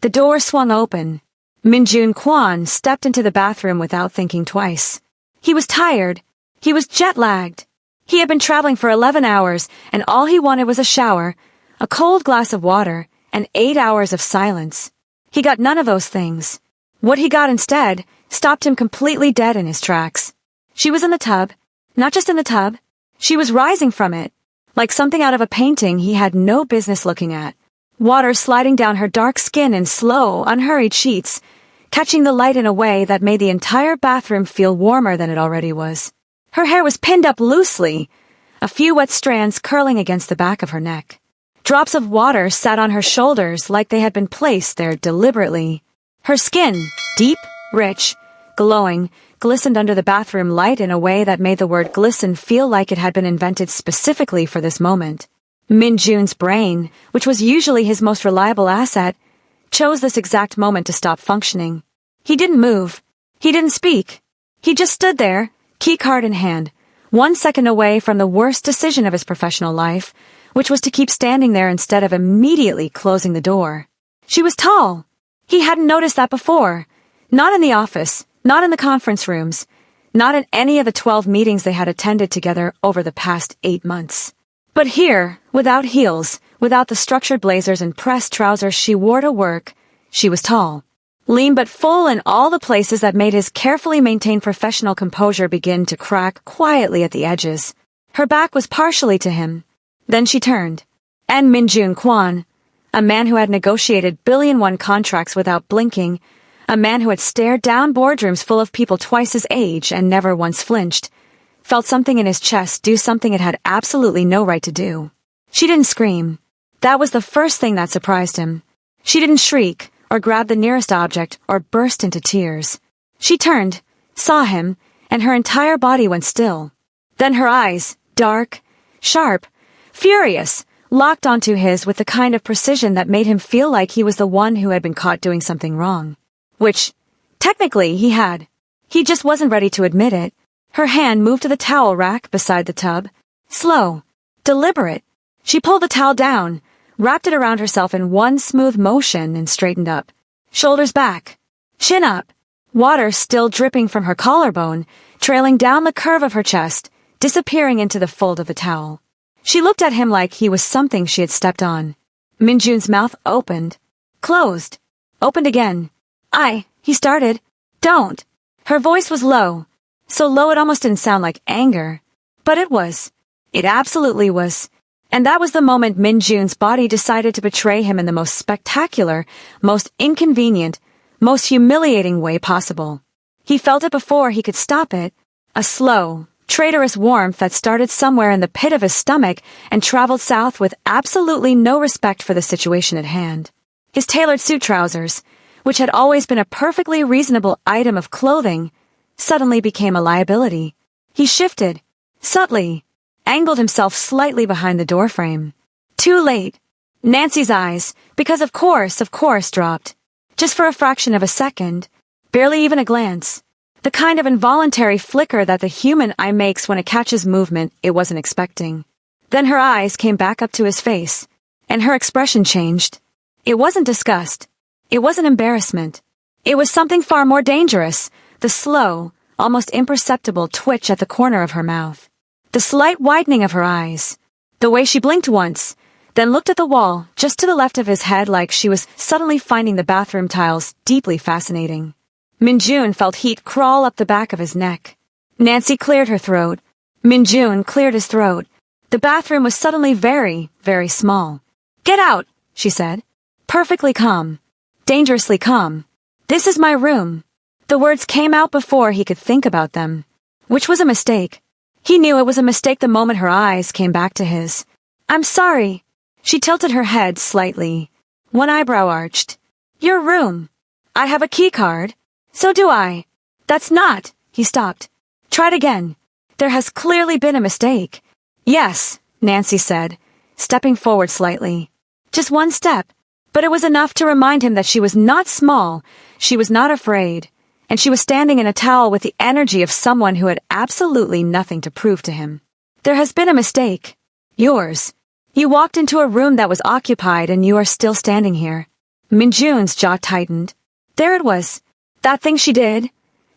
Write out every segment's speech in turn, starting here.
The door swung open. Minjun Quan stepped into the bathroom without thinking twice. He was tired. He was jet-lagged. He had been traveling for 11 hours, and all he wanted was a shower, a cold glass of water, and 8 hours of silence. He got none of those things. What he got instead stopped him completely dead in his tracks. She was in the tub. Not just in the tub. She was rising from it, like something out of a painting he had no business looking at. Water sliding down her dark skin in slow, unhurried sheets, catching the light in a way that made the entire bathroom feel warmer than it already was. Her hair was pinned up loosely, a few wet strands curling against the back of her neck. Drops of water sat on her shoulders like they had been placed there deliberately. Her skin, deep, rich, glowing, glistened under the bathroom light in a way that made the word glisten feel like it had been invented specifically for this moment. Minjun's brain, which was usually his most reliable asset, chose this exact moment to stop functioning. He didn't move. He didn't speak. He just stood there, keycard in hand, 1 second away from the worst decision of his professional life, which was to keep standing there instead of immediately closing the door. She was tall. He hadn't noticed that before. Not in the office, not in the conference rooms, not in any of the 12 meetings they had attended together over the past 8 months. But here, without heels, without the structured blazers and pressed trousers she wore to work, she was tall. Lean but full in all the places that made his carefully maintained professional composure begin to crack quietly at the edges. Her back was partially to him. Then she turned. And Minjun Quan, a man who had negotiated billion-1 contracts without blinking, a man who had stared down boardrooms full of people twice his age and never once flinched, felt something in his chest do something it had absolutely no right to do. She didn't scream. That was the first thing that surprised him. She didn't shriek, or grab the nearest object, or burst into tears. She turned, saw him, and her entire body went still. Then her eyes, dark, sharp, furious, locked onto his with the kind of precision that made him feel like he was the one who had been caught doing something wrong. Which, technically, he had. He just wasn't ready to admit it. Her hand moved to the towel rack beside the tub. Slow, deliberate. She pulled the towel down, wrapped it around herself in one smooth motion and straightened up. Shoulders back. Chin up. Water still dripping from her collarbone, trailing down the curve of her chest, disappearing into the fold of the towel. She looked at him like he was something she had stepped on. Minjun's mouth opened. Closed. Opened again. He started. Don't. Her voice was low. So low it almost didn't sound like anger. But it was. It absolutely was. And that was the moment Minjun's body decided to betray him in the most spectacular, most inconvenient, most humiliating way possible. He felt it before he could stop it. A slow, traitorous warmth that started somewhere in the pit of his stomach and traveled south with absolutely no respect for the situation at hand. His tailored suit trousers, which had always been a perfectly reasonable item of clothing, suddenly became a liability. He shifted, subtly, angled himself slightly behind the doorframe. Too late. Nancy's eyes, because of course, dropped. Just for a fraction of a second. Barely even a glance. The kind of involuntary flicker that the human eye makes when it catches movement it wasn't expecting. Then her eyes came back up to his face, and her expression changed. It wasn't disgust. It wasn't embarrassment. It was something far more dangerous. The slow, almost imperceptible twitch at the corner of her mouth. The slight widening of her eyes. The way she blinked once, then looked at the wall just to the left of his head like she was suddenly finding the bathroom tiles deeply fascinating. Minjun felt heat crawl up the back of his neck. Nancy cleared her throat. Minjun cleared his throat. The bathroom was suddenly very, very small. Get out, she said. Perfectly calm. Dangerously calm. This is my room. The words came out before he could think about them. Which was a mistake. He knew it was a mistake the moment her eyes came back to his. I'm sorry. She tilted her head slightly. One eyebrow arched. Your room. I have a key card. So do I. That's not. He stopped. Tried again. There has clearly been a mistake. Yes, Nancy said, stepping forward slightly. Just one step. But it was enough to remind him that she was not small, she was not afraid, and she was standing in a towel with the energy of someone who had absolutely nothing to prove to him. There has been a mistake. Yours. You walked into a room that was occupied and you are still standing here. Minjun's jaw tightened. There it was. That thing she did.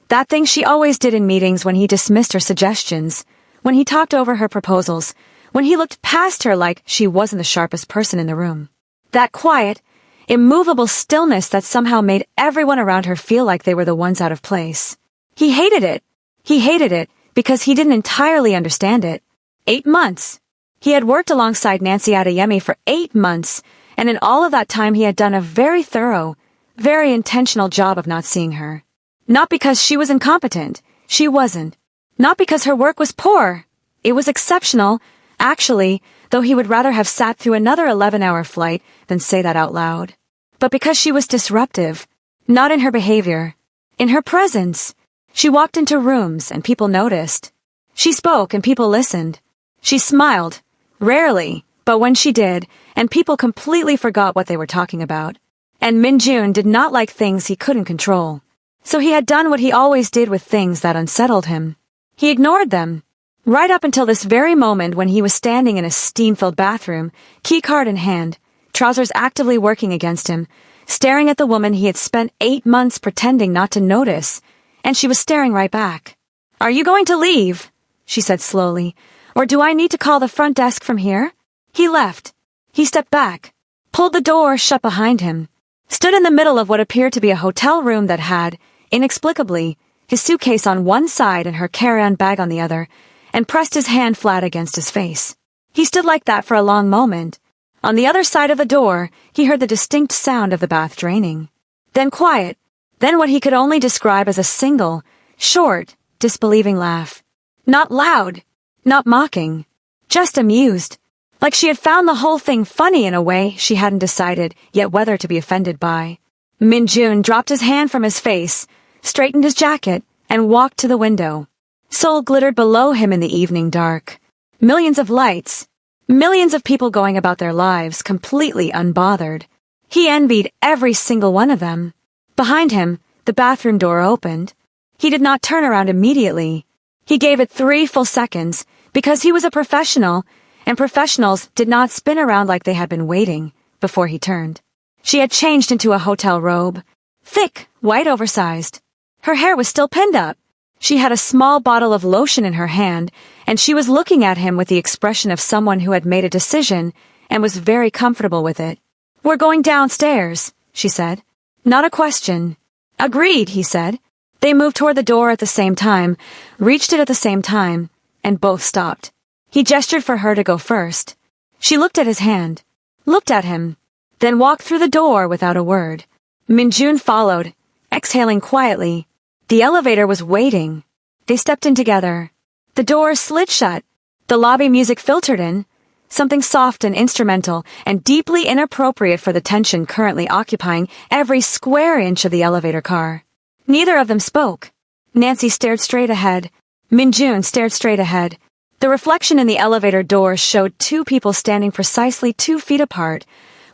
That thing she always did in meetings when he dismissed her suggestions, when he talked over her proposals, when he looked past her like she wasn't the sharpest person in the room. That quiet, immovable stillness that somehow made everyone around her feel like they were the ones out of place. He hated it. He hated it because he didn't entirely understand it. 8 months. He had worked alongside Nancy Adeyemi for 8 months, and in all of that time he had done a very thorough, very intentional job of not seeing her. Not because she was incompetent. She wasn't. Not because her work was poor. It was exceptional, actually, though he would rather have sat through another 11-hour flight than say that out loud. But because she was disruptive. Not in her behavior. In her presence. She walked into rooms and people noticed. She spoke and people listened. She smiled. Rarely, but when she did, and people completely forgot what they were talking about. And Minjun did not like things he couldn't control. So he had done what he always did with things that unsettled him. He ignored them. Right up until this very moment when he was standing in a steam-filled bathroom, keycard in hand, trousers actively working against him, staring at the woman he had spent 8 months pretending not to notice, and she was staring right back. "Are you going to leave?" she said slowly. "Or do I need to call the front desk from here?" He left. He stepped back, pulled the door shut behind him, stood in the middle of what appeared to be a hotel room that had, inexplicably, his suitcase on one side and her carry-on bag on the other, and pressed his hand flat against his face. He stood like that for a long moment. On the other side of the door, he heard the distinct sound of the bath draining. Then quiet. Then what he could only describe as a single, short, disbelieving laugh. Not loud. Not mocking. Just amused. Like she had found the whole thing funny in a way she hadn't decided yet whether to be offended by. Minjun dropped his hand from his face, straightened his jacket, and walked to the window. Seoul glittered below him in the evening dark. Millions of lights. Millions of people going about their lives completely unbothered. He envied every single one of them. Behind him, the bathroom door opened. He did not turn around immediately. He gave it 3 full seconds because he was a professional, and professionals did not spin around like they had been waiting before he turned. She had changed into a hotel robe. Thick, white, oversized. Her hair was still pinned up. She had a small bottle of lotion in her hand, and she was looking at him with the expression of someone who had made a decision and was very comfortable with it. "We're going downstairs," she said. Not a question. "Agreed," he said. They moved toward the door at the same time, reached it at the same time, and both stopped. He gestured for her to go first. She looked at his hand, looked at him, then walked through the door without a word. Minjun followed, exhaling quietly. The elevator was waiting. They stepped in together. The door slid shut. The lobby music filtered in, something soft and instrumental and deeply inappropriate for the tension currently occupying every square inch of the elevator car. Neither of them spoke. Nancy stared straight ahead. Minjun stared straight ahead. The reflection in the elevator door showed 2 people standing precisely 2 feet apart,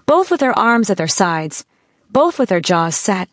both with their arms at their sides, both with their jaws set,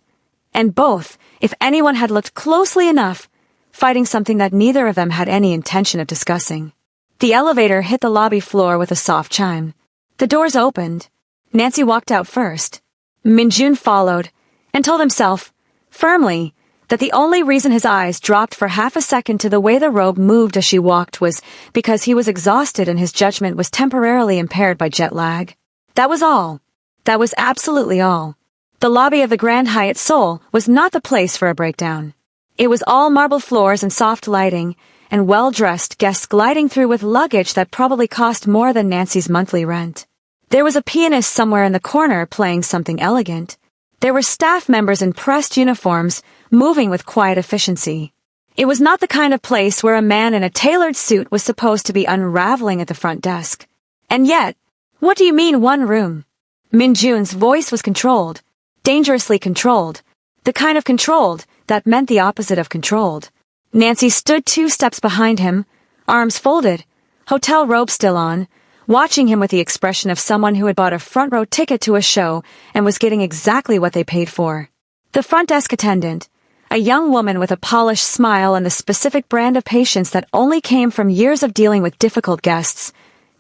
and both, if anyone had looked closely enough, fighting something that neither of them had any intention of discussing. The elevator hit the lobby floor with a soft chime. The doors opened. Nancy walked out first. Minjun followed, and told himself, firmly, that the only reason his eyes dropped for half a second to the way the robe moved as she walked was because he was exhausted and his judgment was temporarily impaired by jet lag. That was all. That was absolutely all. The lobby of the Grand Hyatt Seoul was not the place for a breakdown. It was all marble floors and soft lighting, and well-dressed guests gliding through with luggage that probably cost more than Nancy's monthly rent. There was a pianist somewhere in the corner playing something elegant. There were staff members in pressed uniforms, moving with quiet efficiency. It was not the kind of place where a man in a tailored suit was supposed to be unraveling at the front desk. And yet, what do you mean 1 room? Minjun's voice was controlled, dangerously controlled, the kind of controlled that meant the opposite of controlled. Nancy stood 2 steps behind him, arms folded, hotel robe still on, watching him with the expression of someone who had bought a front-row ticket to a show and was getting exactly what they paid for. The front desk attendant, a young woman with a polished smile and the specific brand of patience that only came from years of dealing with difficult guests,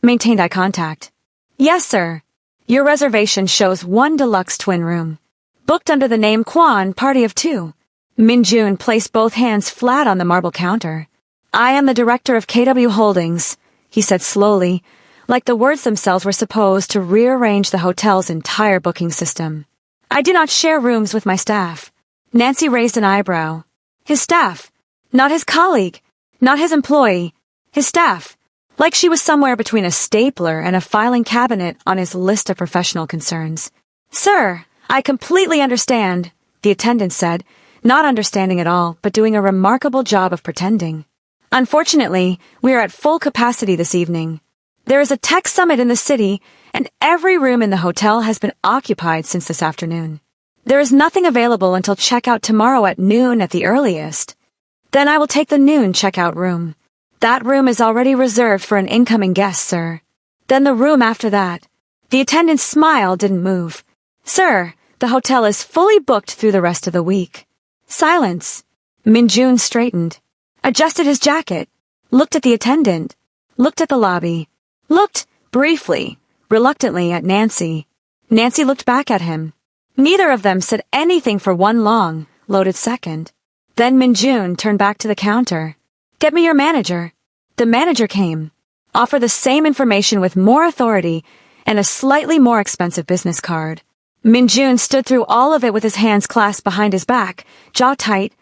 maintained eye contact. "Yes, sir. Your reservation shows 1 deluxe twin room." Booked under the name Kwan, party of 2. Min-jun placed both hands flat on the marble counter. I am the director of KW Holdings, he said slowly, like the words themselves were supposed to rearrange the hotel's entire booking system. I do not share rooms with my staff. Nancy raised an eyebrow. His staff. Not his colleague. Not his employee. His staff. Like she was somewhere between a stapler and a filing cabinet on his list of professional concerns. Sir, I completely understand, the attendant said, not understanding at all, but doing a remarkable job of pretending. Unfortunately, we are at full capacity this evening. There is a tech summit in the city, and every room in the hotel has been occupied since this afternoon. There is nothing available until checkout tomorrow at noon at the earliest. Then I will take the noon checkout room. That room is already reserved for an incoming guest, sir. Then the room after that. The attendant's smile didn't move. Sir, the hotel is fully booked through the rest of the week. Silence. Min-jun straightened, adjusted his jacket, looked at the attendant, looked at the lobby, looked, briefly, reluctantly at Nancy. Nancy looked back at him. Neither of them said anything for one long, loaded second. Then Min-jun turned back to the counter. Get me your manager. The manager came. Offer the same information with more authority and a slightly more expensive business card. Min-jun stood through all of it with his hands clasped behind his back, jaw tight,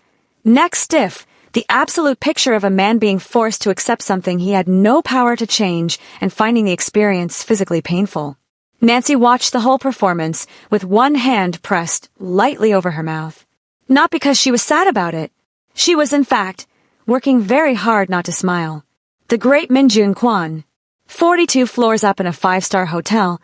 neck stiff, the absolute picture of a man being forced to accept something he had no power to change and finding the experience physically painful. Nancy watched the whole performance with one hand pressed lightly over her mouth. Not because she was sad about it. She was, in fact, working very hard not to smile. The great Min-jun Kwan, 42 floors up in a 5-star hotel,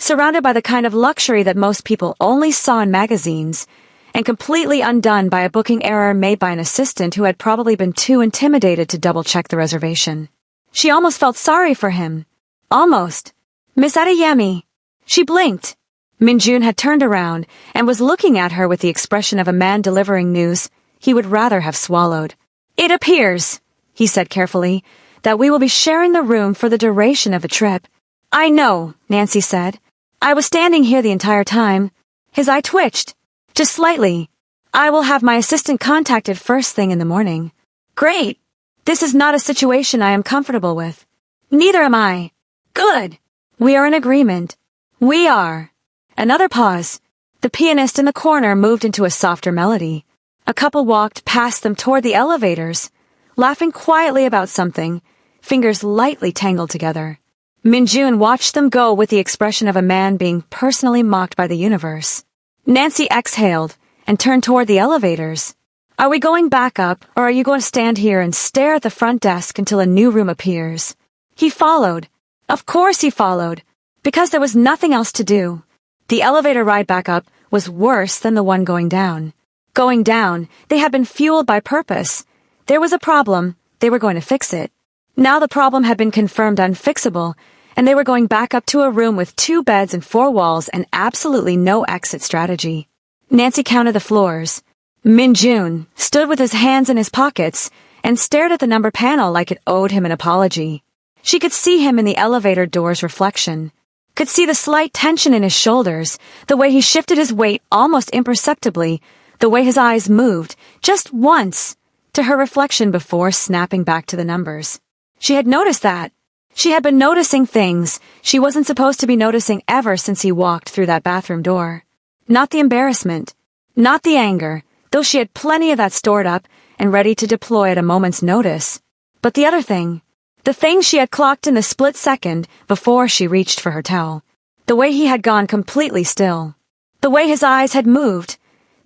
surrounded by the kind of luxury that most people only saw in magazines, and completely undone by a booking error made by an assistant who had probably been too intimidated to double-check the reservation. She almost felt sorry for him. Almost. Miss Adeyemi. She blinked. Min-jun had turned around and was looking at her with the expression of a man delivering news he would rather have swallowed. It appears, he said carefully, that we will be sharing the room for the duration of the trip. I know, Nancy said. I was standing here the entire time. His eye twitched. Just slightly. I will have my assistant contacted first thing in the morning. Great. This is not a situation I am comfortable with. Neither am I. Good. We are in agreement. We are. Another pause. The pianist in the corner moved into a softer melody. A couple walked past them toward the elevators, laughing quietly about something, fingers lightly tangled together. Min-jun watched them go with the expression of a man being personally mocked by the universe. Nancy exhaled and turned toward the elevators. Are we going back up, or are you going to stand here and stare at the front desk until a new room appears? He followed. Of course he followed, because there was nothing else to do. The elevator ride back up was worse than the one going down. Going down, they had been fueled by purpose. There was a problem, they were going to fix it. Now the problem had been confirmed unfixable, and they were going back up to a room with 2 beds and 4 walls and absolutely no exit strategy. Nancy counted the floors. Min-jun stood with his hands in his pockets and stared at the number panel like it owed him an apology. She could see him in the elevator door's reflection, could see the slight tension in his shoulders, the way he shifted his weight almost imperceptibly, the way his eyes moved, just once, to her reflection before snapping back to the numbers. She had noticed that. She had been noticing things she wasn't supposed to be noticing ever since he walked through that bathroom door. Not the embarrassment, not the anger, though she had plenty of that stored up and ready to deploy at a moment's notice. But the other thing, the thing she had clocked in the split second before she reached for her towel. The way he had gone completely still. The way his eyes had moved,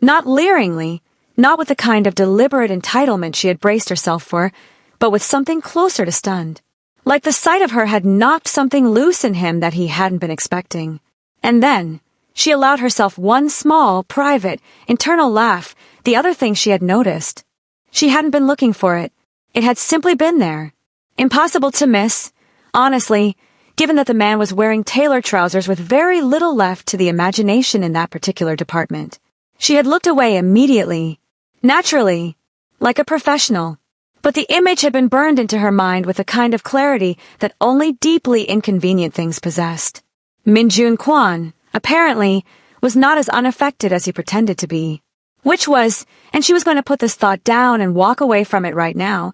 not leeringly, not with the kind of deliberate entitlement she had braced herself for, but with something closer to stunned. Like the sight of her had knocked something loose in him that he hadn't been expecting. And then, she allowed herself one small, private, internal laugh, the other thing she had noticed. She hadn't been looking for it. It had simply been there. Impossible to miss, honestly, given that the man was wearing tailored trousers with very little left to the imagination in that particular department. She had looked away immediately, naturally, like a professional. But the image had been burned into her mind with a kind of clarity that only deeply inconvenient things possessed. Min-jun Kwan, apparently, was not as unaffected as he pretended to be. And she was going to put this thought down and walk away from it right now.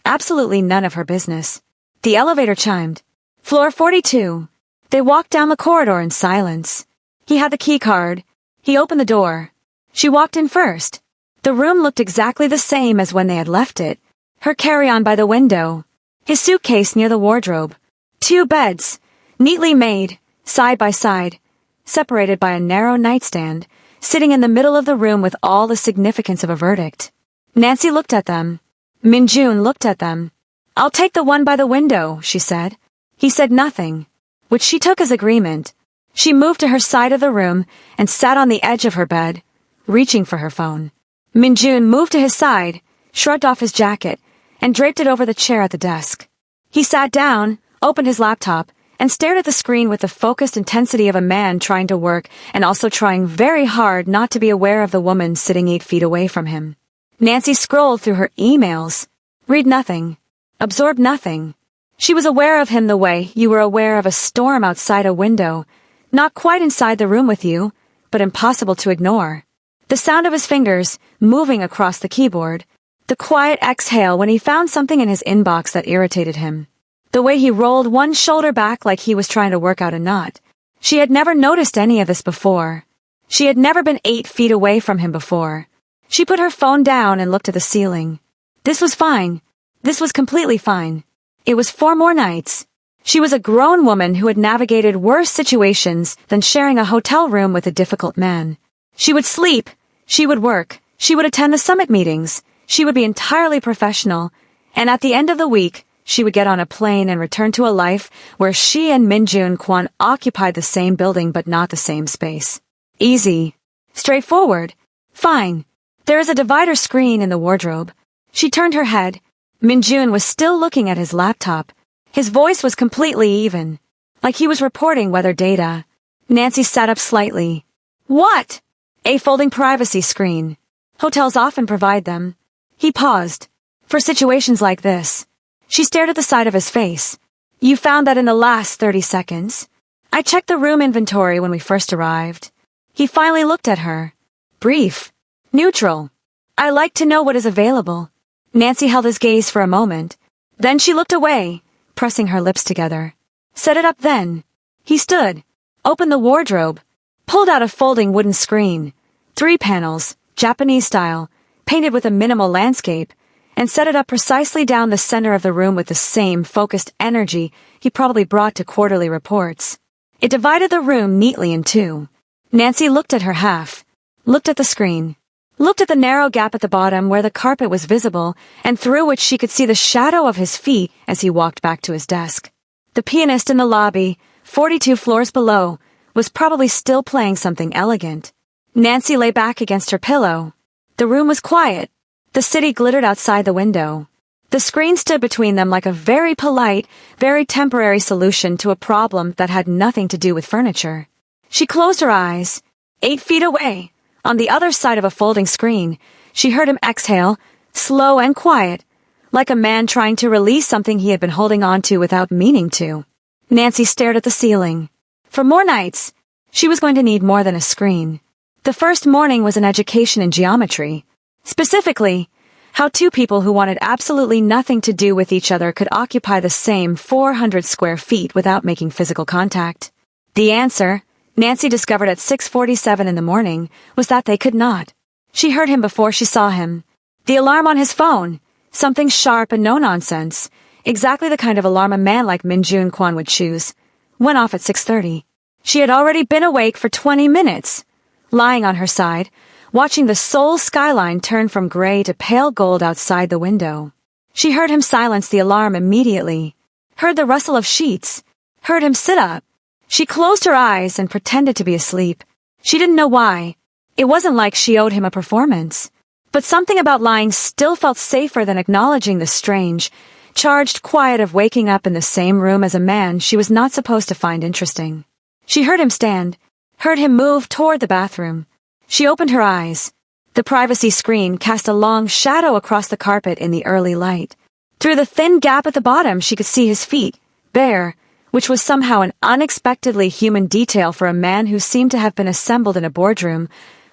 Absolutely none of her business. The elevator chimed. Floor 42. They walked down the corridor in silence. He had the key card. He opened the door. She walked in first. The room looked exactly the same as when they had left it. Her carry-on by the window. His suitcase near the wardrobe. 2 beds, neatly made, side by side, separated by a narrow nightstand, sitting in the middle of the room with all the significance of a verdict. Nancy looked at them. Minjun looked at them. I'll take the one by the window, she said. He said nothing, which she took as agreement. She moved to her side of the room and sat on the edge of her bed, reaching for her phone. Minjun moved to his side, shrugged off his jacket, and draped it over the chair at the desk. He sat down, opened his laptop, and stared at the screen with the focused intensity of a man trying to work and also trying very hard not to be aware of the woman sitting 8 feet away from him. Nancy scrolled through her emails. Read nothing. Absorb nothing. She was aware of him the way you were aware of a storm outside a window, not quite inside the room with you, but impossible to ignore. The sound of his fingers moving across the keyboard, the quiet exhale when he found something in his inbox that irritated him. The way he rolled one shoulder back like he was trying to work out a knot. She had never noticed any of this before. She had never been 8 feet away from him before. She put her phone down and looked at the ceiling. This was fine. This was completely fine. It was 4 more nights. She was a grown woman who had navigated worse situations than sharing a hotel room with a difficult man. She would sleep. She would work. She would attend the summit meetings. She would be entirely professional. And at the end of the week, she would get on a plane and return to a life where she and Minjun Kwon occupied the same building but not the same space. Easy. Straightforward. Fine. There is a divider screen in the wardrobe. She turned her head. Minjun was still looking at his laptop. His voice was completely even, like he was reporting weather data. Nancy sat up slightly. What? A folding privacy screen. Hotels often provide them. He paused. For situations like this. She stared at the side of his face. You found that in the last 30 seconds. I checked the room inventory when we first arrived. He finally looked at her. Brief. Neutral. I like to know what is available. Nancy held his gaze for a moment. Then she looked away, pressing her lips together. Set it up then. He stood, opened the wardrobe, pulled out a folding wooden screen, 3 panels, Japanese style, painted with a minimal landscape, and set it up precisely down the center of the room with the same focused energy he probably brought to quarterly reports. It divided the room neatly in 2. Nancy looked at her half, looked at the screen, looked at the narrow gap at the bottom where the carpet was visible and through which she could see the shadow of his feet as he walked back to his desk. The pianist in the lobby, 42 floors below, was probably still playing something elegant. Nancy lay back against her pillow. The room was quiet. The city glittered outside the window. The screen stood between them like a very polite, very temporary solution to a problem that had nothing to do with furniture. She closed her eyes. 8 feet away, on the other side of a folding screen, she heard him exhale, slow and quiet, like a man trying to release something he had been holding on to without meaning to. Nancy stared at the ceiling. For more nights, she was going to need more than a screen. The first morning was an education in geometry. Specifically, how 2 people who wanted absolutely nothing to do with each other could occupy the same 400 square feet without making physical contact. The answer, Nancy discovered at 6:47 in the morning, was that they could not. She heard him before she saw him. The alarm on his phone, something sharp and no-nonsense, exactly the kind of alarm a man like Minjun Kwon would choose, went off at 6:30. She had already been awake for 20 minutes, lying on her side, watching the Seoul skyline turn from gray to pale gold outside the window. She heard him silence the alarm immediately, heard the rustle of sheets, heard him sit up. She closed her eyes and pretended to be asleep. She didn't know why. It wasn't like she owed him a performance. But something about lying still felt safer than acknowledging the strange, charged quiet of waking up in the same room as a man she was not supposed to find interesting. She heard him stand, heard him move toward the bathroom. She opened her eyes. The privacy screen cast a long shadow across the carpet in the early light. Through the thin gap at the bottom she could see his feet, bare, which was somehow an unexpectedly human detail for a man who seemed to have been assembled in a boardroom,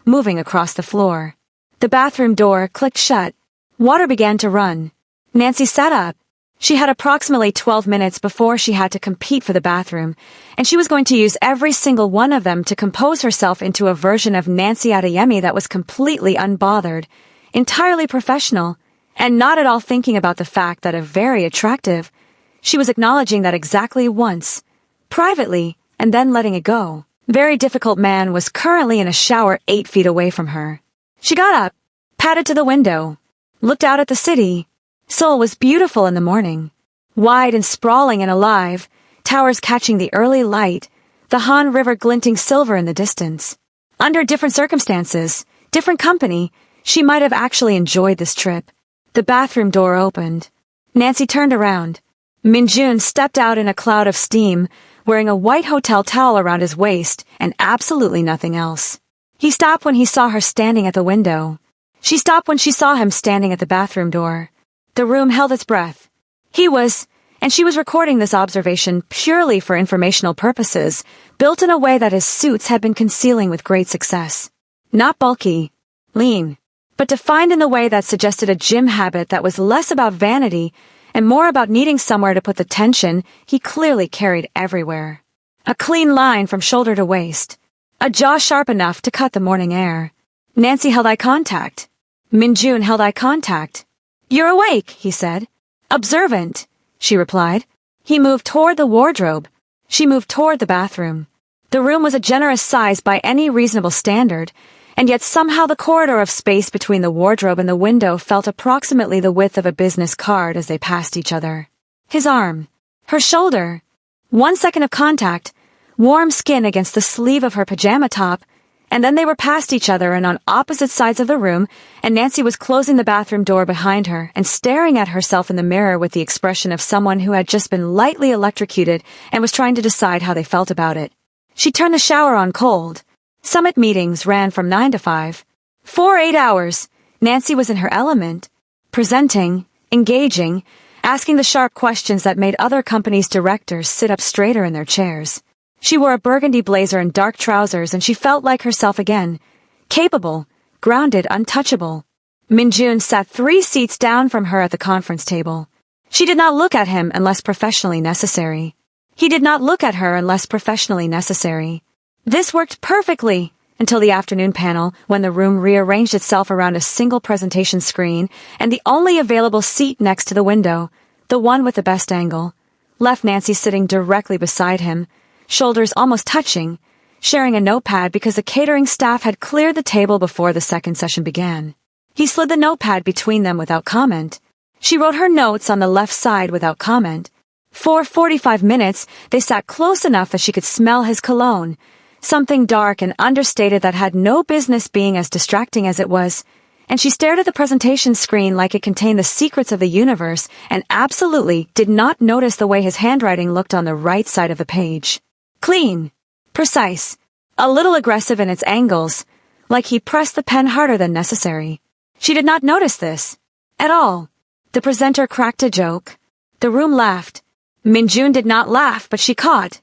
moving across the floor. The bathroom door clicked shut. Water began to run. Nancy sat up. She had approximately 12 minutes before she had to compete for the bathroom, and she was going to use every single one of them to compose herself into a version of Nancy Adeyemi that was completely unbothered, entirely professional, and not at all thinking about the fact that very attractive. She was acknowledging that exactly once, privately, and then letting it go. Very difficult man was currently in a shower 8 feet away from her. She got up, padded to the window, looked out at the city. Seoul was beautiful in the morning, wide and sprawling and alive, towers catching the early light, the Han River glinting silver in the distance. Under different circumstances, different company, she might have actually enjoyed this trip. The bathroom door opened. Nancy turned around. Minjun stepped out in a cloud of steam, wearing a white hotel towel around his waist and absolutely nothing else. He stopped when he saw her standing at the window. She stopped when she saw him standing at the bathroom door. The room held its breath. He was, and she was recording this observation purely for informational purposes, built in a way that his suits had been concealing with great success. Not bulky, lean, but defined in the way that suggested a gym habit that was less about vanity and more about needing somewhere to put the tension he clearly carried everywhere. A clean line from shoulder to waist. A jaw sharp enough to cut the morning air. Nancy held eye contact. Minjun held eye contact. "You're awake," he said. "Observant," she replied. He moved toward the wardrobe. She moved toward the bathroom. The room was a generous size by any reasonable standard, and yet somehow the corridor of space between the wardrobe and the window felt approximately the width of a business card as they passed each other. His arm. Her shoulder. 1 second of contact. Warm skin against the sleeve of her pajama top, and then they were past each other and on opposite sides of the room, and Nancy was closing the bathroom door behind her and staring at herself in the mirror with the expression of someone who had just been lightly electrocuted and was trying to decide how they felt about it. She turned the shower on cold. Summit meetings ran from 9 to 5. For 8 hours, Nancy was in her element, presenting, engaging, asking the sharp questions that made other companies' directors sit up straighter in their chairs. She wore a burgundy blazer and dark trousers, and she felt like herself again. Capable, grounded, untouchable. Minjun sat 3 seats down from her at the conference table. She did not look at him unless professionally necessary. He did not look at her unless professionally necessary. This worked perfectly until the afternoon panel, when the room rearranged itself around a single presentation screen, and the only available seat next to the window, the one with the best angle, left Nancy sitting directly beside him, shoulders almost touching, sharing a notepad because the catering staff had cleared the table before the second session began. He slid the notepad between them without comment. She wrote her notes on the left side without comment. For 45 minutes, they sat close enough that she could smell his cologne, something dark and understated that had no business being as distracting as it was, and she stared at the presentation screen like it contained the secrets of the universe and absolutely did not notice the way his handwriting looked on the right side of the page. Clean, precise, a little aggressive in its angles, like he pressed the pen harder than necessary. She did not notice this at all. The presenter cracked a joke. The room laughed. Minjun did not laugh, but she caught,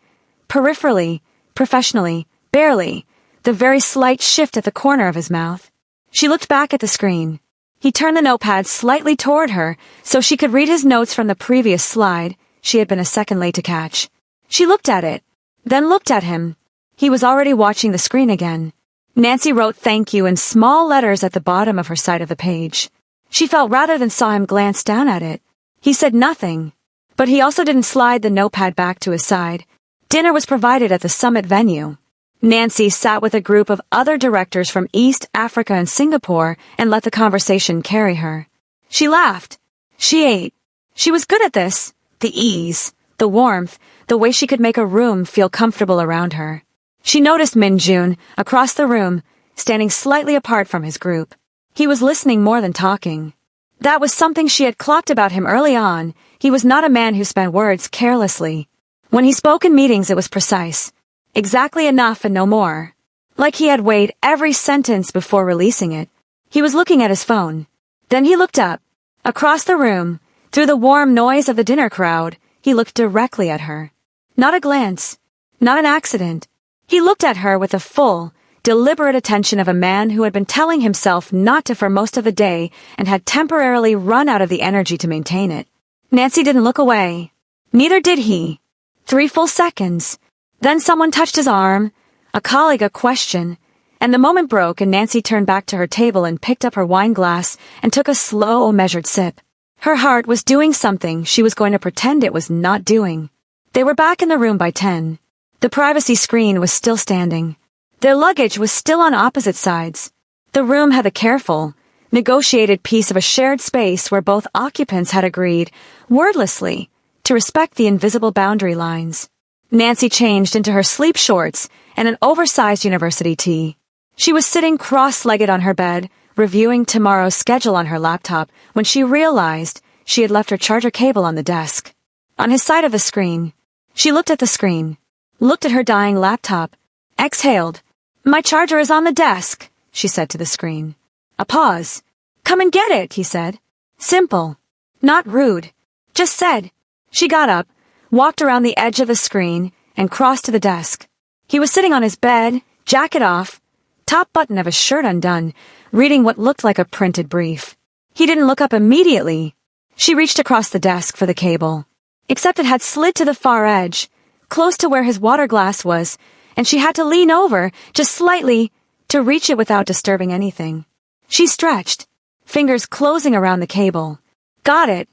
peripherally, professionally, barely, the very slight shift at the corner of his mouth. She looked back at the screen. He turned the notepad slightly toward her so she could read his notes from the previous slide she had been a second late to catch. She looked at it, then looked at him. He was already watching the screen again. Nancy wrote "thank you" in small letters at the bottom of her side of the page. She felt rather than saw him glance down at it. He said nothing, but he also didn't slide the notepad back to his side. Dinner was provided at the summit venue. Nancy sat with a group of other directors from East Africa and Singapore and let the conversation carry her. She laughed. She ate. She was good at this. The ease, the warmth, the way she could make a room feel comfortable around her. She noticed Minjun, across the room, standing slightly apart from his group. He was listening more than talking. That was something she had clocked about him early on. He was not a man who spent words carelessly. When he spoke in meetings, it was precise. Exactly enough and no more. Like he had weighed every sentence before releasing it. He was looking at his phone. Then he looked up. Across the room, through the warm noise of the dinner crowd, he looked directly at her. Not a glance. Not an accident. He looked at her with the full, deliberate attention of a man who had been telling himself not to for most of the day and had temporarily run out of the energy to maintain it. Nancy didn't look away. Neither did he. 3 full seconds. Then someone touched his arm, a colleague a question, and the moment broke and Nancy turned back to her table and picked up her wine glass and took a slow, measured sip. Her heart was doing something she was going to pretend it was not doing. They were back in the room by 10. The privacy screen was still standing. Their luggage was still on opposite sides. The room had a careful, negotiated piece of a shared space where both occupants had agreed, wordlessly, to respect the invisible boundary lines. Nancy changed into her sleep shorts and an oversized university tee. She was sitting cross-legged on her bed, reviewing tomorrow's schedule on her laptop when she realized she had left her charger cable on the desk. On his side of the screen, she looked at the screen, looked at her dying laptop, exhaled. "My charger is on the desk," she said to the screen. A pause. "Come and get it," he said. Simple. Not rude. Just said. She got up, walked around the edge of the screen, and crossed to the desk. He was sitting on his bed, jacket off, top button of his shirt undone, reading what looked like a printed brief. He didn't look up immediately. She reached across the desk for the cable. Except it had slid to the far edge, close to where his water glass was, and she had to lean over, just slightly, to reach it without disturbing anything. She stretched, fingers closing around the cable. "Got it,"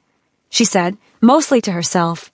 she said, mostly to herself.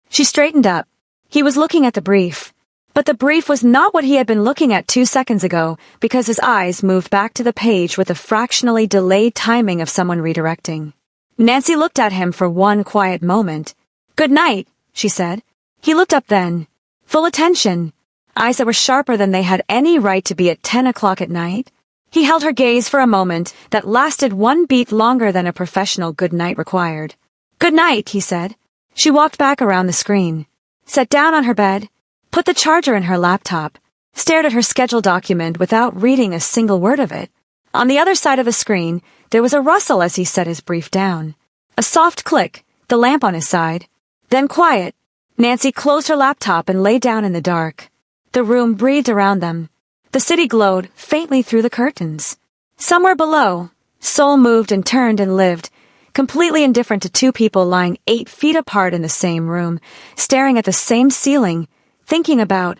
She straightened up. He was looking at the brief. But the brief was not what he had been looking at 2 seconds ago because his eyes moved back to the page with the fractionally delayed timing of someone redirecting. Nancy looked at him for one quiet moment. "Good night," she said. He looked up then, full attention, eyes that were sharper than they had any right to be at 10 o'clock at night. He held her gaze for a moment that lasted 1 beat longer than a professional good night required. "Good night," he said. She walked back around the screen, sat down on her bed, put the charger in her laptop, stared at her schedule document without reading a single word of it. On the other side of the screen, there was a rustle as he set his brief down. A soft click, the lamp on his side. Then quiet. Nancy closed her laptop and lay down in the dark. The room breathed around them. The city glowed faintly through the curtains. Somewhere below, Seoul moved and turned and lived, completely indifferent to 2 people lying 8 feet apart in the same room, staring at the same ceiling, thinking about,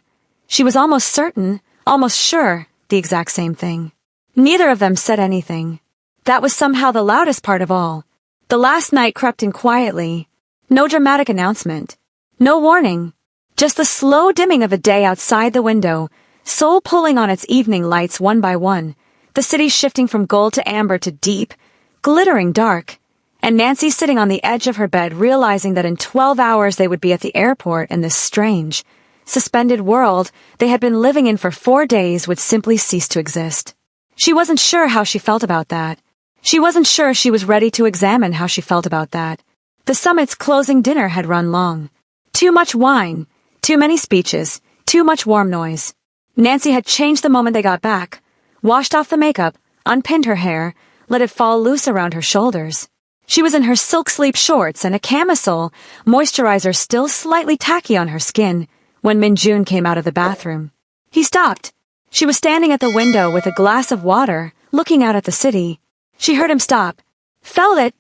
she was almost certain, almost sure, the exact same thing. Neither of them said anything. That was somehow the loudest part of all. The last night crept in quietly. No dramatic announcement. No warning. Just the slow dimming of the day outside the window, Seoul pulling on its evening lights one by one, the city shifting from gold to amber to deep, glittering dark, and Nancy sitting on the edge of her bed realizing that in 12 hours they would be at the airport and this strange, suspended world they had been living in for 4 days would simply cease to exist. She wasn't sure how she felt about that. She wasn't sure she was ready to examine how she felt about that. The summit's closing dinner had run long. Too much wine, too many speeches, too much warm noise. Nancy had changed the moment they got back, washed off the makeup, unpinned her hair, let it fall loose around her shoulders. She was in her silk sleep shorts and a camisole, moisturizer still slightly tacky on her skin, when Min-jun came out of the bathroom. He stopped. She was standing at the window with a glass of water, looking out at the city. She heard him stop. Felt it.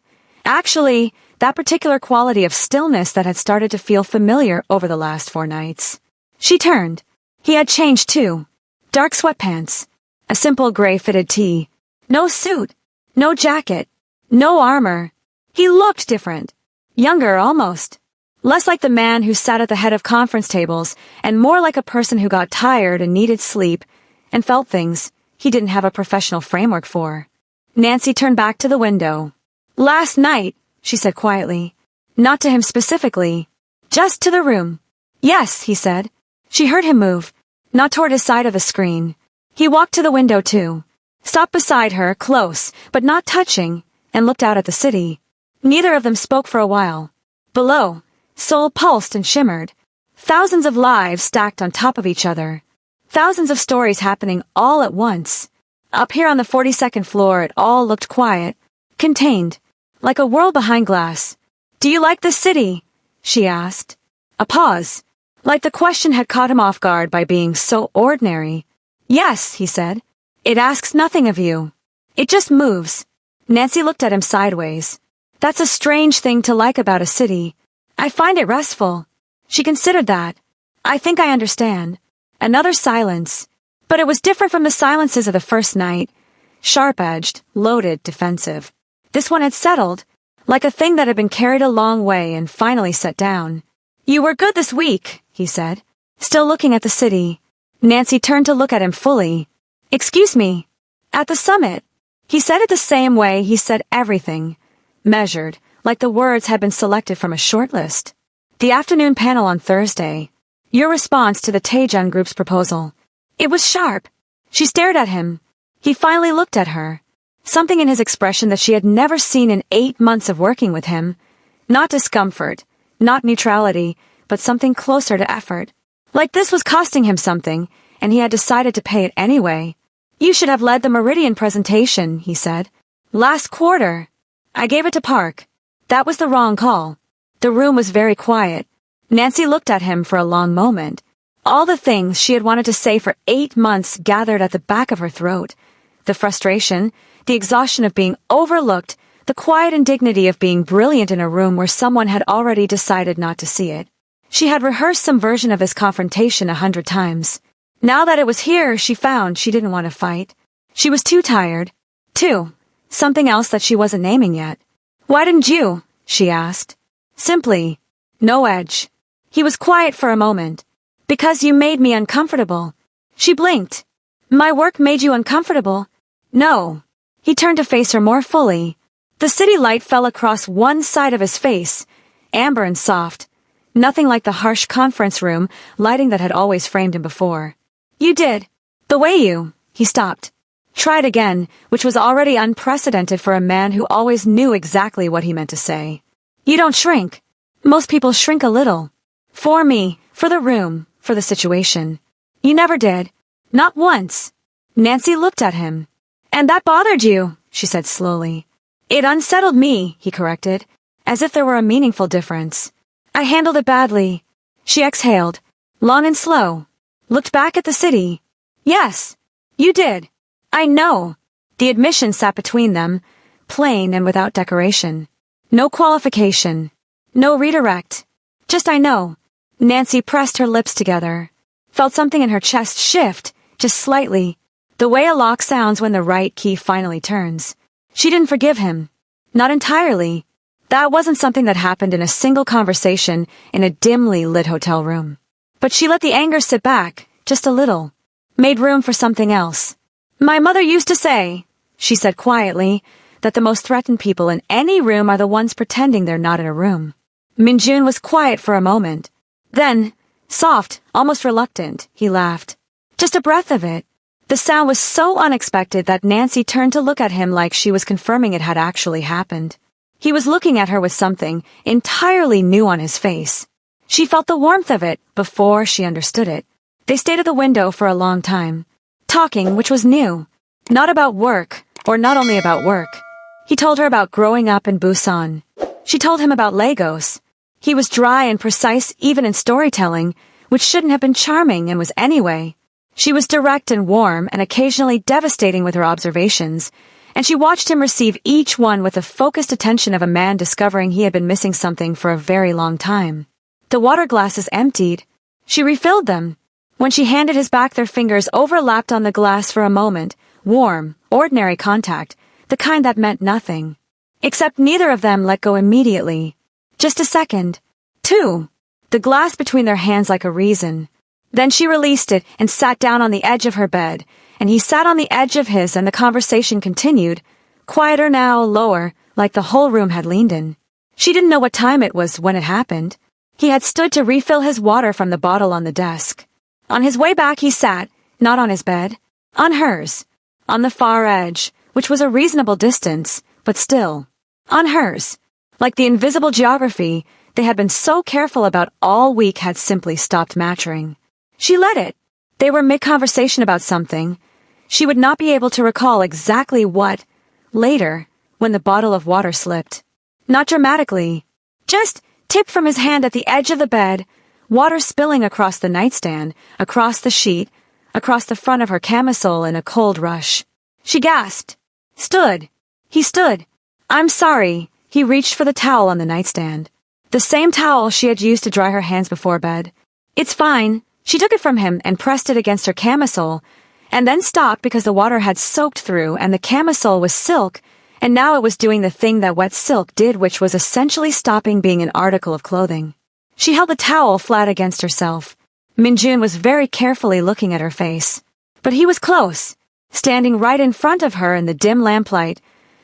Actually, that particular quality of stillness that had started to feel familiar over the last 4 nights. She turned. He had changed too. Dark sweatpants. A simple gray-fitted tee. No suit. No jacket. No armor. He looked different. Younger, almost. Less like the man who sat at the head of conference tables, and more like a person who got tired and needed sleep, and felt things he didn't have a professional framework for. Nancy turned back to the window. "Last night," she said quietly. Not to him specifically. Just to the room. "Yes," he said. She heard him move, not toward his side of the screen. He walked to the window too, stopped beside her, close, but not touching, and looked out at the city. Neither of them spoke for a while. Below, Seoul pulsed and shimmered. Thousands of lives stacked on top of each other. Thousands of stories happening all at once. Up here on the 42nd floor it all looked quiet, contained, like a world behind glass. "Do you like this city?" she asked. A pause. Like the question had caught him off guard by being so ordinary. Yes, he said. It asks nothing of you. It just moves. Nancy looked at him sideways. That's a strange thing to like about a city. I find it restful. She considered that. I think I understand. Another silence. But it was different from the silences of the first night. Sharp-edged, loaded, defensive. This one had settled, like a thing that had been carried a long way and finally set down. You were good this week, he said, still looking at the city. Nancy turned to look at him fully. Excuse me. At the summit. He said it the same way he said everything. Measured, like the words had been selected from a short list. The afternoon panel on Thursday. Your response to the Taejun group's proposal. It was sharp. She stared at him. He finally looked at her. Something in his expression that she had never seen in 8 months of working with him. Not discomfort, not neutrality, but something closer to effort. Like this was costing him something, and he had decided to pay it anyway. You should have led the Meridian presentation, he said. Last quarter. I gave it to Park. That was the wrong call. The room was very quiet. Nancy looked at him for a long moment. All the things she had wanted to say for 8 months gathered at the back of her throat. The frustration, the exhaustion of being overlooked, the quiet indignity of being brilliant in a room where someone had already decided not to see it. She had rehearsed some version of this confrontation 100 times. Now that it was here, she found she didn't want to fight. She was too tired. Something else that she wasn't naming yet. Why didn't you? She asked. Simply. No edge. He was quiet for a moment. Because you made me uncomfortable. She blinked. My work made you uncomfortable? No. He turned to face her more fully. The city light fell across one side of his face, amber and soft. Nothing like the harsh conference room lighting that had always framed him before. You did. The way you... He stopped. Tried again, which was already unprecedented for a man who always knew exactly what he meant to say. You don't shrink. Most people shrink a little. For me, for the room, for the situation. You never did. Not once. Nancy looked at him. And that bothered you, she said slowly. It unsettled me, he corrected, as if there were a meaningful difference. I handled it badly. She exhaled, long and slow. Looked back at the city. Yes, you did. I know. The admission sat between them, plain and without decoration. No qualification. No redirect. Just I know. Nancy pressed her lips together. Felt something in her chest shift, just slightly. The way a lock sounds when the right key finally turns. She didn't forgive him. Not entirely. That wasn't something that happened in a single conversation in a dimly lit hotel room. But she let the anger sit back, just a little. Made room for something else. My mother used to say, she said quietly, that the most threatened people in any room are the ones pretending they're not in a room. Minjun was quiet for a moment. Then, soft, almost reluctant, he laughed. Just a breath of it. The sound was so unexpected that Nancy turned to look at him like she was confirming it had actually happened. He was looking at her with something entirely new on his face. She felt the warmth of it before she understood it. They stayed at the window for a long time. Talking, which was new. Not about work, or not only about work. He told her about growing up in Busan. She told him about Lagos. He was dry and precise even in storytelling, which shouldn't have been charming and was anyway. She was direct and warm and occasionally devastating with her observations, and she watched him receive each one with the focused attention of a man discovering he had been missing something for a very long time. The water glasses emptied. She refilled them. When she handed his back, their fingers overlapped on the glass for a moment, warm, ordinary contact, the kind that meant nothing. Except neither of them let go immediately. Just a second. 2. The glass between their hands like a reason. Then she released it and sat down on the edge of her bed, and he sat on the edge of his, and the conversation continued, quieter now, lower, like the whole room had leaned in. She didn't know what time it was when it happened. He had stood to refill his water from the bottle on the desk. On his way back he sat, not on his bed, on hers, on the far edge, which was a reasonable distance, but still, on hers. Like the invisible geography they had been so careful about all week had simply stopped matching. She let it. They were mid-conversation about something. She would not be able to recall exactly what, later, when the bottle of water slipped. Not dramatically. Just tipped from his hand at the edge of the bed, water spilling across the nightstand, across the sheet, across the front of her camisole in a cold rush. She gasped. Stood. He stood. I'm sorry. He reached for the towel on the nightstand. The same towel she had used to dry her hands before bed. It's fine. She took it from him and pressed it against her camisole, and then stopped because the water had soaked through and the camisole was silk, and now it was doing the thing that wet silk did, which was essentially stopping being an article of clothing. She held the towel flat against herself. Minjun was very carefully looking at her face. But he was close, standing right in front of her in the dim lamplight,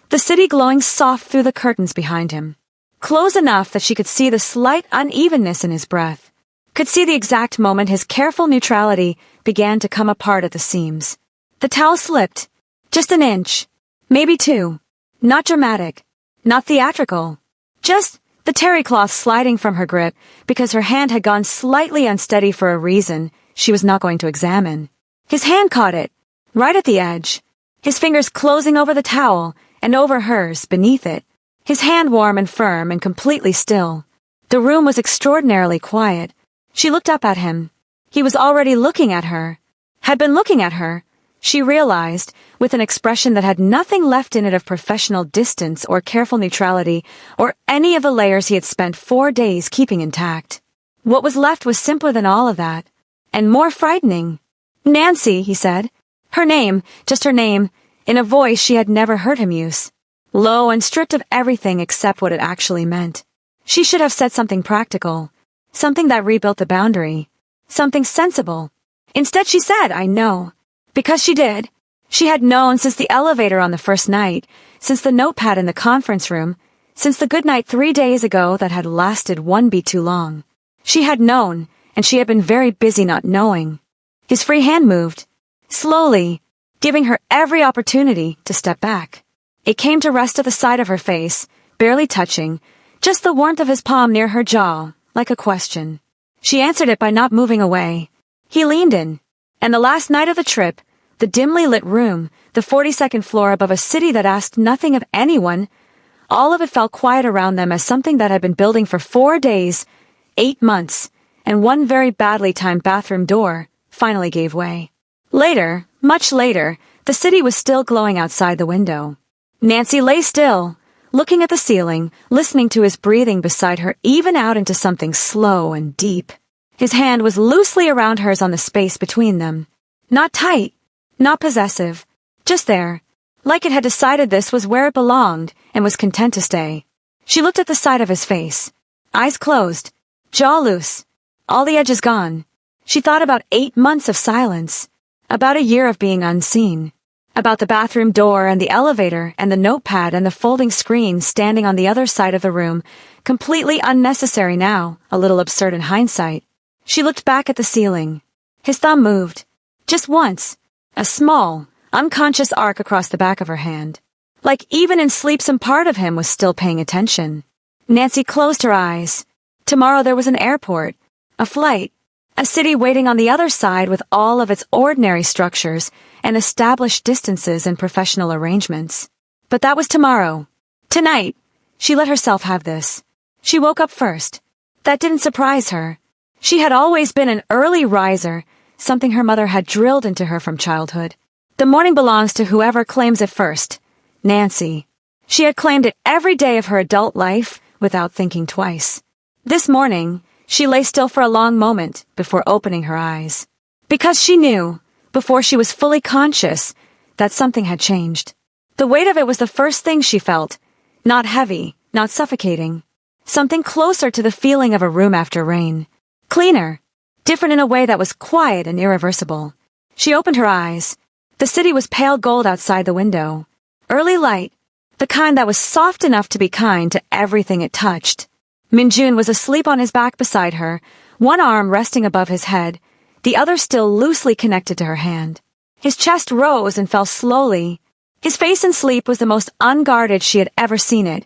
the city glowing soft through the curtains behind him. Close enough that she could see the slight unevenness in his breath, could see the exact moment his careful neutrality began to come apart at the seams. The towel slipped, just an inch, maybe two. Not dramatic, not theatrical, just the terry cloth sliding from her grip because her hand had gone slightly unsteady for a reason she was not going to examine. His hand caught it, right at the edge, his fingers closing over the towel and over hers beneath it, his hand warm and firm and completely still. The room was extraordinarily quiet. She looked up at him. He was already looking at her, had been looking at her, she realized, with an expression that had nothing left in it of professional distance or careful neutrality or any of the layers he had spent 4 days keeping intact. What was left was simpler than all of that, and more frightening. Nancy, he said. Her name, just her name, in a voice she had never heard him use. Low and stripped of everything except what it actually meant. She should have said something practical, something that rebuilt the boundary, something sensible. Instead she said, I know. Because she did. She had known since the elevator on the first night, since the notepad in the conference room, since the good night 3 days ago that had lasted one beat too long. She had known, and she had been very busy not knowing. His free hand moved, slowly, giving her every opportunity to step back. It came to rest at the side of her face, barely touching, just the warmth of his palm near her jaw, like a question. She answered it by not moving away. He leaned in, and the last night of the trip, the dimly lit room, the 42nd floor above a city that asked nothing of anyone, all of it felt quiet around them as something that had been building for 4 days, 8 months, and one very badly timed bathroom door finally gave way. Later, much later, the city was still glowing outside the window. Nancy lay still, looking at the ceiling, listening to his breathing beside her even out into something slow and deep. His hand was loosely around hers on the space between them. Not tight, not possessive, just there, like it had decided this was where it belonged and was content to stay. She looked at the side of his face, eyes closed, jaw loose, all the edges gone. She thought about 8 months of silence, about a year of being unseen, about the bathroom door and the elevator and the notepad and the folding screen standing on the other side of the room, completely unnecessary now, a little absurd in hindsight. She looked back at the ceiling. His thumb moved, just once, a small, unconscious arc across the back of her hand. Like even in sleep some part of him was still paying attention. Nancy closed her eyes. Tomorrow there was an airport, a flight, a city waiting on the other side with all of its ordinary structures and established distances and professional arrangements. But that was tomorrow. Tonight, she let herself have this. She woke up first. That didn't surprise her. She had always been an early riser, something her mother had drilled into her from childhood. The morning belongs to whoever claims it first. Nancy. She had claimed it every day of her adult life without thinking twice. This morning, she lay still for a long moment before opening her eyes. Because she knew, before she was fully conscious, that something had changed. The weight of it was the first thing she felt, not heavy, not suffocating. Something closer to the feeling of a room after rain. Cleaner, different in a way that was quiet and irreversible. She opened her eyes. The city was pale gold outside the window. Early light, the kind that was soft enough to be kind to everything it touched. Minjun was asleep on his back beside her, one arm resting above his head, the other still loosely connected to her hand. His chest rose and fell slowly. His face in sleep was the most unguarded she had ever seen it,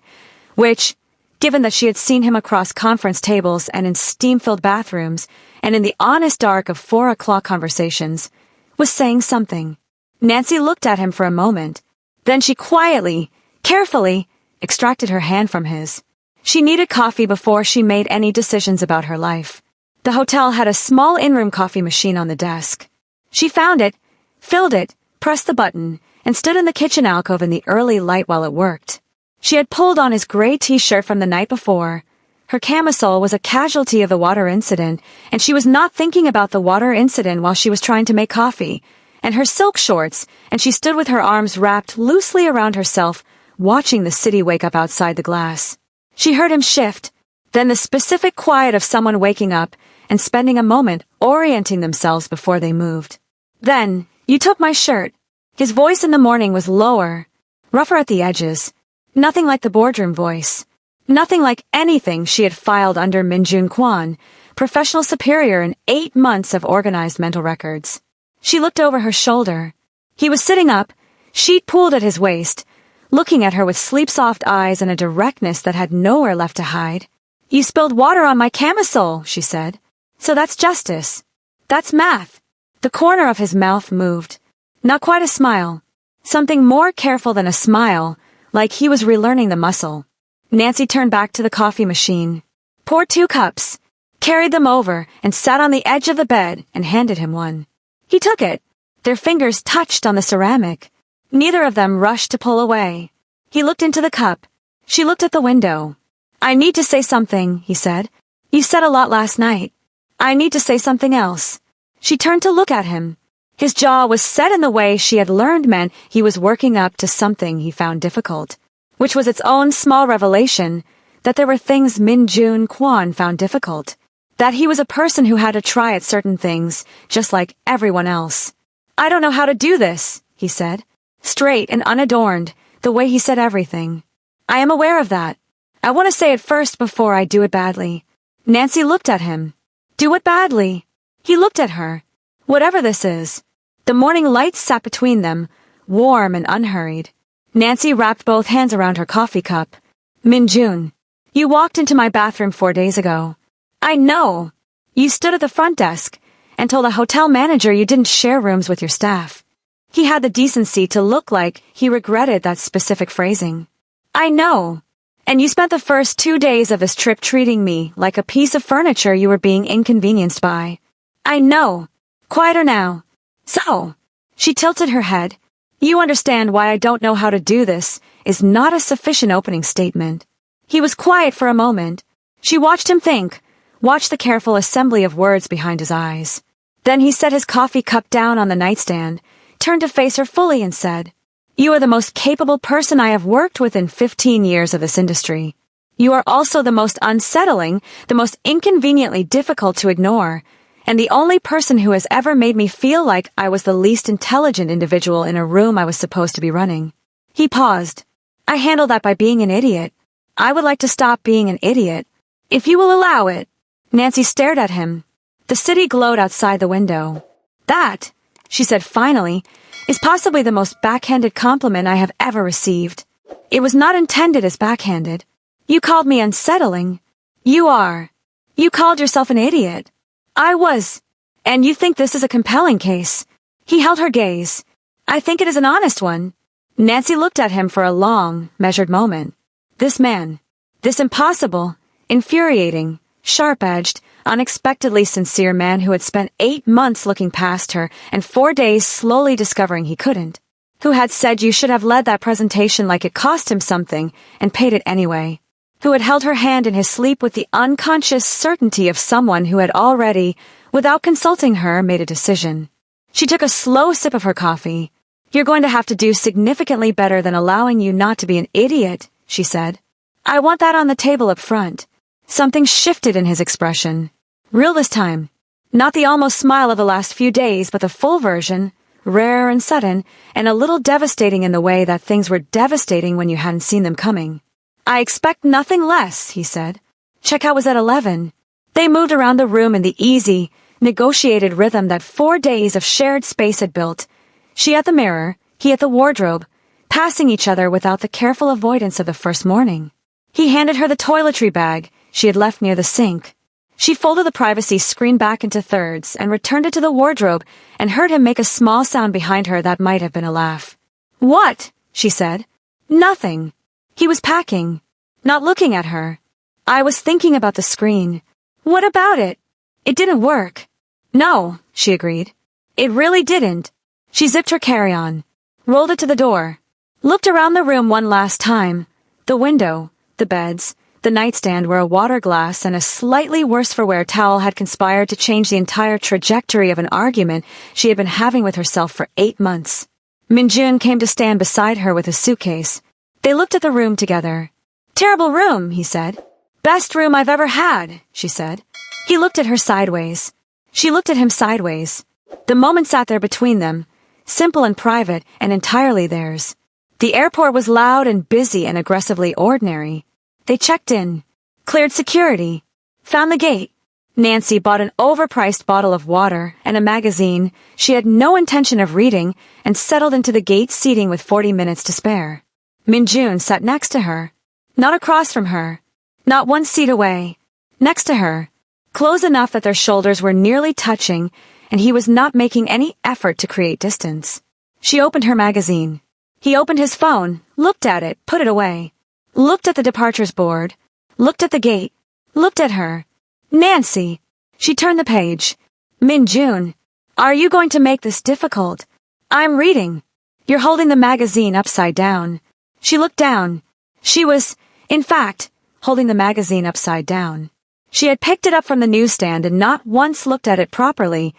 which, given that she had seen him across conference tables and in steam-filled bathrooms and in the honest dark of 4 o'clock conversations, was saying something. Nancy looked at him for a moment. Then she quietly, carefully, extracted her hand from his. She needed coffee before she made any decisions about her life. The hotel had a small in-room coffee machine on the desk. She found it, filled it, pressed the button, and stood in the kitchen alcove in the early light while it worked. She had pulled on his gray t-shirt from the night before. Her camisole was a casualty of the water incident, and she was not thinking about the water incident while she was trying to make coffee, and her silk shorts, and she stood with her arms wrapped loosely around herself, watching the city wake up outside the glass. She heard him shift, then the specific quiet of someone waking up and spending a moment orienting themselves before they moved. Then, "You took my shirt." His voice in the morning was lower, rougher at the edges, nothing like the boardroom voice. Nothing like anything she had filed under Minjun Kwon, professional superior in 8 months of organized mental records. She looked over her shoulder. He was sitting up, sheet pulled at his waist, looking at her with sleep-soft eyes and a directness that had nowhere left to hide. "You spilled water on my camisole," she said. "So that's justice. That's math." The corner of his mouth moved. Not quite a smile. Something more careful than a smile, like he was relearning the muscle. Nancy turned back to the coffee machine, poured 2 cups, carried them over, and sat on the edge of the bed and handed him one. He took it. Their fingers touched on the ceramic. Neither of them rushed to pull away. He looked into the cup. She looked at the window. "I need to say something," he said. "You said a lot last night. I need to say something else." She turned to look at him. His jaw was set in the way she had learned meant he was working up to something he found difficult, which was its own small revelation that there were things Minjun Kwon found difficult, that he was a person who had to try at certain things, just like everyone else. "I don't know how to do this," he said, straight and unadorned, the way he said everything. "I am aware of that. I want to say it first before I do it badly." Nancy looked at him. "Do it badly." He looked at her. "Whatever this is." The morning light sat between them, warm and unhurried. Nancy wrapped both hands around her coffee cup. "Minjun, you walked into my bathroom 4 days ago. I know. You stood at the front desk and told a hotel manager you didn't share rooms with your staff. He had the decency to look like he regretted that specific phrasing. I know. And you spent the first 2 days of this trip treating me like a piece of furniture you were being inconvenienced by. I know. Quieter now. So." She tilted her head. "You understand why I don't know how to do this is not a sufficient opening statement." He was quiet for a moment. She watched him think, watched the careful assembly of words behind his eyes. Then he set his coffee cup down on the nightstand, turned to face her fully and said, "You are the most capable person I have worked with in 15 years of this industry. You are also the most unsettling, the most inconveniently difficult to ignore, and the only person who has ever made me feel like I was the least intelligent individual in a room I was supposed to be running." He paused. "I handle that by being an idiot. I would like to stop being an idiot, if you will allow it." Nancy stared at him. The city glowed outside the window. "That," she said finally, "is possibly the most backhanded compliment I have ever received. It was not intended as backhanded. You called me unsettling. You are. You called yourself an idiot. I was. And you think this is a compelling case." He held her gaze. "I think it is an honest one." Nancy looked at him for a long, measured moment. This man, this impossible, infuriating, sharp-edged, unexpectedly sincere man who had spent 8 months looking past her and 4 days slowly discovering he couldn't, who had said you should have led that presentation like it cost him something and paid it anyway, who had held her hand in his sleep with the unconscious certainty of someone who had already, without consulting her, made a decision. She took a slow sip of her coffee. "You're going to have to do significantly better than allowing you not to be an idiot," she said. "I want that on the table up front." Something shifted in his expression. Real this time. Not the almost smile of the last few days, but the full version, rare and sudden, and a little devastating in the way that things were devastating when you hadn't seen them coming. "I expect nothing less," he said. Checkout was at 11. They moved around the room in the easy, negotiated rhythm that 4 days of shared space had built. She at the mirror, he at the wardrobe, passing each other without the careful avoidance of the first morning. He handed her the toiletry bag she had left near the sink. She folded the privacy screen back into thirds and returned it to the wardrobe and heard him make a small sound behind her that might have been a laugh. "What?" she said. "Nothing." He was packing, not looking at her. "I was thinking about the screen." "What about it?" It didn't work. No, she agreed. It really didn't. She zipped her carry-on, rolled it to the door, looked around the room one last time. The window, the beds, the nightstand where a water glass and a slightly worse-for-wear towel had conspired to change the entire trajectory of an argument she had been having with herself for 8 months. Minjun came to stand beside her with a suitcase. They looked at the room together. Terrible room, he said. Best room I've ever had, she said. He looked at her sideways. She looked at him sideways. The moment sat there between them, simple and private and entirely theirs. The airport was loud and busy and aggressively ordinary. They checked in, cleared security, found the gate. Nancy bought an overpriced bottle of water and a magazine she had no intention of reading and settled into the gate seating with 40 minutes to spare. Minjun sat next to her, not across from her, not 1 seat away, next to her, close enough that their shoulders were nearly touching and he was not making any effort to create distance. She opened her magazine. He opened his phone, looked at it, put it away, looked at the departures board, looked at the gate, looked at her. Nancy! She turned the page. Minjun, are you going to make this difficult? I'm reading. You're holding the magazine upside down. She looked down. She was, in fact, holding the magazine upside down. She had picked it up from the newsstand and not once looked at it properly,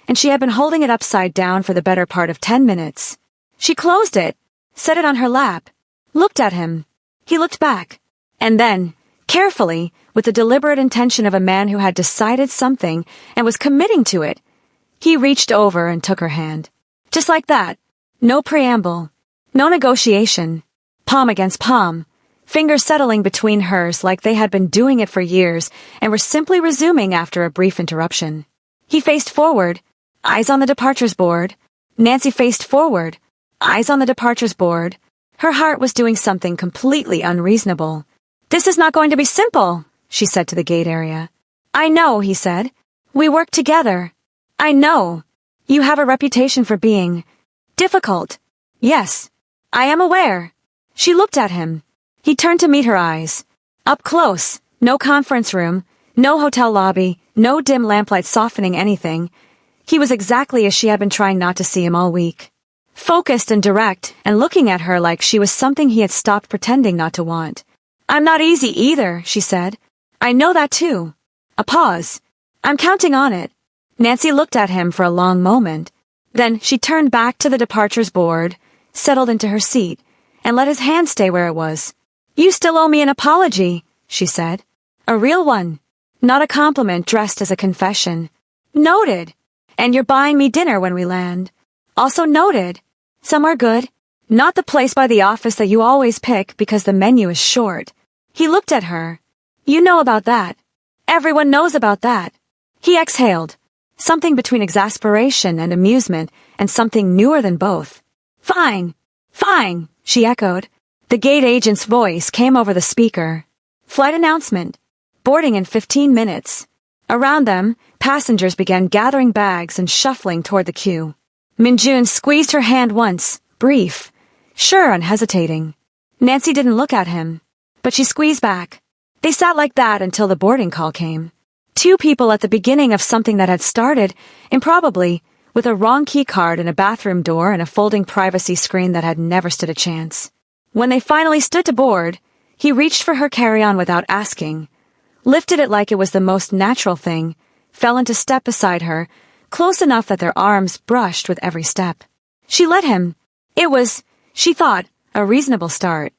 and she had been holding it upside down for the better part of 10 minutes. She closed it, set it on her lap, looked at him. He looked back, and then, carefully, with the deliberate intention of a man who had decided something and was committing to it, he reached over and took her hand. Just like that. No preamble. No negotiation. Palm against palm. Fingers settling between hers like they had been doing it for years and were simply resuming after a brief interruption. He faced forward, eyes on the departures board. Nancy faced forward, eyes on the departures board. Her heart was doing something completely unreasonable. This is not going to be simple, she said to the gate area. I know, he said. We work together. I know. You have a reputation for being difficult. Yes, I am aware. She looked at him. He turned to meet her eyes. Up close, no conference room, no hotel lobby, no dim lamplight softening anything. He was exactly as she had been trying not to see him all week. Focused and direct, and looking at her like she was something he had stopped pretending not to want. I'm not easy either, she said. I know that too. A pause. I'm counting on it. Nancy looked at him for a long moment. Then she turned back to the departures board, settled into her seat, and let his hand stay where it was. You still owe me an apology, she said. A real one. Not a compliment dressed as a confession. Noted. And you're buying me dinner when we land. Also noted. Somewhere good. Not the place by the office that you always pick because the menu is short. He looked at her. You know about that. Everyone knows about that. He exhaled. Something between exasperation and amusement, and something newer than both. Fine. Fine, she echoed. The gate agent's voice came over the speaker. Flight announcement. Boarding in 15 minutes. Around them, passengers began gathering bags and shuffling toward the queue. Minjun squeezed her hand once, brief, sure, unhesitating. Nancy didn't look at him, but she squeezed back. They sat like that until the boarding call came. 2 people at the beginning of something that had started, improbably, with a wrong key card and a bathroom door and a folding privacy screen that had never stood a chance. When they finally stood to board, he reached for her carry-on without asking, lifted it like it was the most natural thing, fell into step beside her, close enough that their arms brushed with every step. She let him. It was, she thought, a reasonable start.